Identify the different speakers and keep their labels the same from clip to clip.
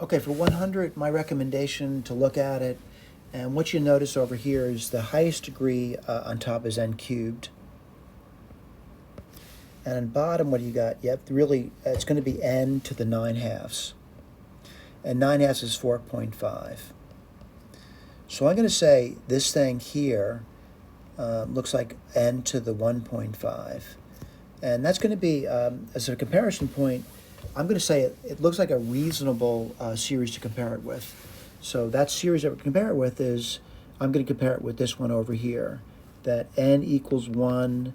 Speaker 1: Okay, for 100, my recommendation to look at it, and what you notice over here is the highest degree on top is n cubed. And on bottom, what do you got? Yep, really, it's going to be n to the 9 halves. And 9 halves is 4.5. So I'm going to say this thing here looks like n to the 1.5. And that's going to be, as a comparison point, I'm going to say it looks like a reasonable series to compare it with. So that series I would compare it with is, I'm going to compare it with this one over here, that n equals 1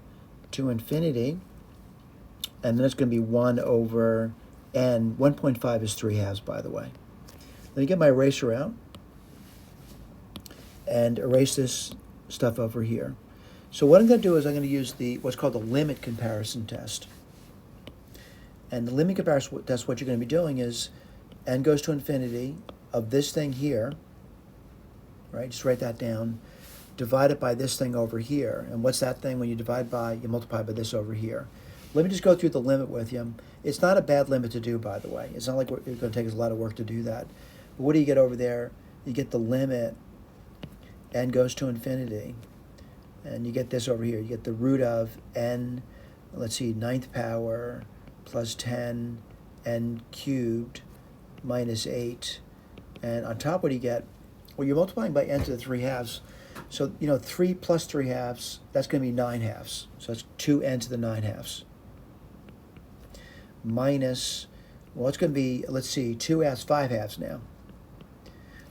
Speaker 1: to infinity, and then it's going to be 1 over n. 1.5 is 3 halves, by the way. Let me get my eraser out and erase this stuff over here. So what I'm going to do is I'm going to use what's called the limit comparison test. And the limit comparison test, what you're going to be doing is n goes to infinity of this thing here, right? Just write that down. Divide it by this thing over here. And what's that thing? When you divide by, you multiply by this over here. Let me just go through the limit with you. It's not a bad limit to do, by the way. It's not like it's going to take us a lot of work to do that. But what do you get over there? You get the limit, n goes to infinity. And you get this over here. You get the root of n, let's see, 9th power plus 10 n cubed minus 8. And on top, what do you get? Well, you're multiplying by n to the 3 halves. So, 3 plus 3 halves, that's going to be 9 halves. So that's 2n to the 9 halves. Minus, well, it's going to be, let's see, 2 halves, 5 halves now.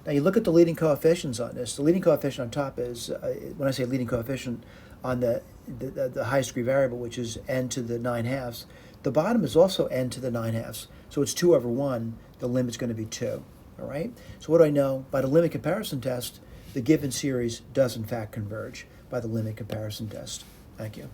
Speaker 1: Now you look at the leading coefficients on this. The leading coefficient on top is, when I say leading coefficient, on the highest degree variable, which is n to the 9 halves, the bottom is also n to the 9 halves. So it's 2 over 1. The limit's going to be 2. All right? So what do I know? By the limit comparison test, the given series does in fact converge by the limit comparison test. Thank you.